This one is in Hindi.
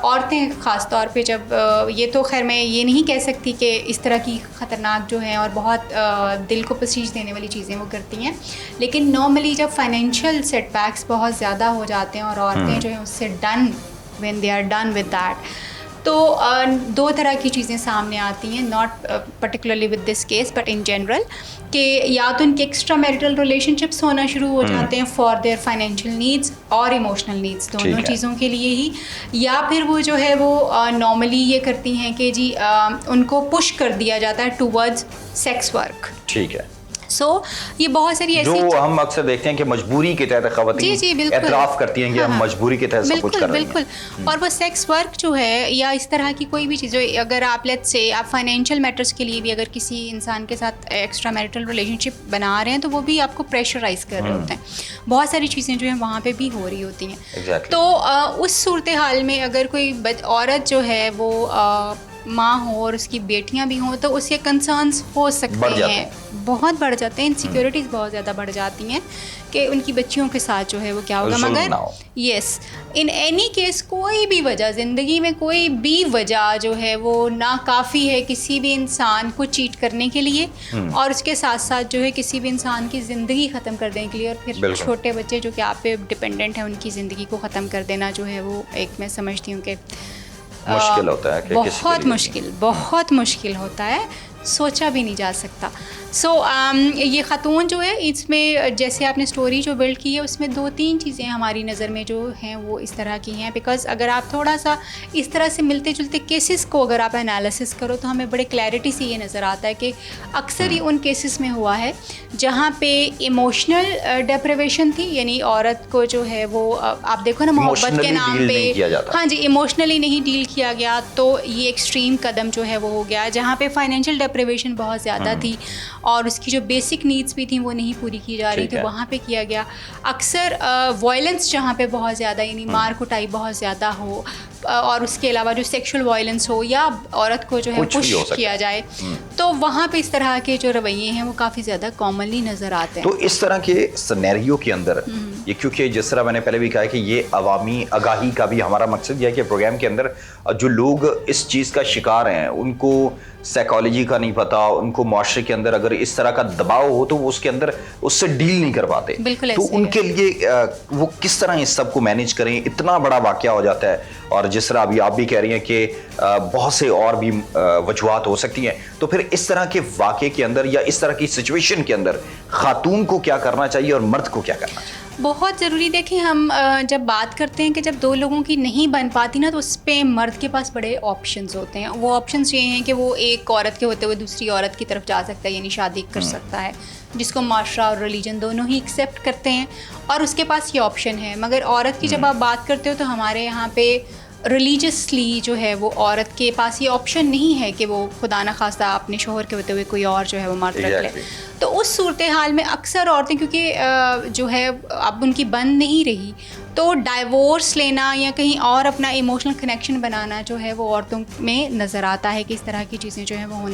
औरतें ख़ास तौर पे जब ये तो खैर मैं ये नहीं कह सकती कि इस तरह की ख़तरनाक जो है और बहुत दिल को पसीज देने वाली चीज़ें वो करती हैं, लेकिन नॉर्मली जब फाइनेंशियल सेटबैक्स बहुत ज़्यादा हो जाते हैं और औरतें जो हैं उससे when they are done with that, तो दो तरह की चीज़ें सामने आती हैं, not particularly with this case but in general, कि या तो उनके एक्स्ट्रा मैरिटल रिलेशनशिप्स होना शुरू हो जाते हैं फॉर देयर फाइनेंशियल नीड्स और इमोशनल नीड्स, दोनों चीज़ों के लिए ही, या फिर वो जो है वो नॉर्मली ये करती हैं कि जी उनको पुश कर दिया जाता है टूवर्ड्स सेक्स वर्क। ठीक है। ये बहुत सारी ऐसी जो हम अक्सर देखते हैं कि मजबूरी के तहत खवातीन एतराफ़ करती हैं कि हम मजबूरी के तहत सब कुछ कर रहे हैं। बिल्कुल। और वो सेक्स वर्क जो है या इस तरह की कोई भी चीज़, अगर आप लेट्स से आप फाइनेंशियल मैटर्स के लिए भी अगर किसी इंसान के साथ एक्स्ट्रा मैरिटल रिलेशनशिप बना रहे हैं तो वो भी आपको प्रेशराइज कर रहे होते हैं, बहुत सारी चीज़ें जो हैं वहाँ पे भी हो रही होती हैं। तो उस सूरत हाल में अगर कोई औरत जो है वो माँ हो और उसकी बेटियां भी हों तो उसके कंसर्न्स हो सकते हैं, बहुत बढ़ जाते हैं, इनसिक्योरिटीज़ बहुत ज़्यादा बढ़ जाती हैं कि उनकी बच्चियों के साथ जो है वो क्या होगा। मगर यस, इन एनी केस कोई भी वजह ज़िंदगी में कोई भी वजह जो है वो नाकाफ़ी है किसी भी इंसान को चीट करने के लिए और उसके साथ साथ जो है किसी भी इंसान की ज़िंदगी ख़त्म कर देने के लिए, और फिर छोटे बच्चे जो कि आप पे डिपेंडेंट हैं उनकी ज़िंदगी को ख़त्म कर देना जो है वो एक मैं समझती हूँ कि मुश्किल होता है कि बहुत मुश्किल होता है, सोचा भी नहीं जा सकता। ये ख़ातून जो है इसमें जैसे आपने स्टोरी जो बिल्ड की है उसमें दो तीन चीज़ें हमारी नज़र में जो हैं वो इस तरह की हैं, बिकॉज़ अगर आप थोड़ा सा इस तरह से मिलते जुलते केसेस को अगर आप एनालिसिस करो तो हमें बड़े क्लैरिटी से ये नज़र आता है कि अक्सर ये उन केसेस में हुआ है जहाँ पे इमोशनल डेप्रिवेशन थी, यानी औरत को जो है वो आप देखो ना मोहब्बत के नाम पे, हाँ जी, इमोशनली नहीं डील किया गया, तो ये एक्सट्रीम कदम जो है वो हो गया। जहाँ पे फाइनेंशियल डेप्रिवेशन बहुत ज़्यादा थी और उसकी जो बेसिक नीड्स भी थी वो नहीं पूरी की जा रही थी, वहाँ पे किया गया। अक्सर वायलेंस जहाँ पे बहुत ज़्यादा, यानी मार कुटाई बहुत ज़्यादा हो और उसके अलावा जो सेक्सुअल वायलेंस हो या औरत को जो है पुश किया जाए, तो वहाँ पे इस तरह के जो रवैये हैं वो काफ़ी ज़्यादा कॉमनली नज़र आते हैं। तो इस तरह के सिनेरियो के अंदर ये, क्योंकि जिस तरह मैंने पहले भी कहा कि ये अवामी आगाही का भी हमारा मकसद यह है कि प्रोग्राम के अंदर जो लोग इस चीज़ का शिकार हैं उनको साइकोलॉजी का नहीं पता, उनको माशरे के अंदर अगर इस तरह का दबाव हो तो वो उसके अंदर उससे डील नहीं कर पाते, तो उनके लिए वो किस तरह इस सब को मैनेज करें, इतना बड़ा वाकया हो जाता है। और जिस तरह अभी आप भी कह रही हैं कि बहुत से और भी वजूहात हो सकती हैं, तो फिर इस तरह के वाकये के अंदर या इस तरह की सिचुएशन के अंदर खातून को क्या करना चाहिए और मर्द को क्या करना चाहिए? बहुत ज़रूरी। देखें, हम जब बात करते हैं कि जब दो लोगों की नहीं बन पाती ना, तो उस पर मर्द के पास बड़े ऑप्शंस होते हैं। वो ऑप्शंस ये हैं कि वो एक औरत के होते हुए दूसरी औरत की तरफ जा सकता है, यानी शादी कर सकता है, जिसको माशरा और रिलीजन दोनों ही एक्सेप्ट करते हैं और उसके पास ये ऑप्शन है। मगर औरत की जब आप बात करते हो तो हमारे यहाँ पे रिलीजियसली जो है वो औरत के पास ये ऑप्शन नहीं है कि वो खुदा न खास्ता अपने शोहर के होते हुए कोई और जो है वो मर्द रख ले। तो उस सूरत हाल में अक्सर औरतें, क्योंकि जो है अब उनकी बंद नहीं रही, तो डाइवोर्स लेना या कहीं और अपना इमोशनल कनेक्शन बनाना जो है वो औरतों में नज़र आता है कि इस तरह की चीज़ें जो है वो होना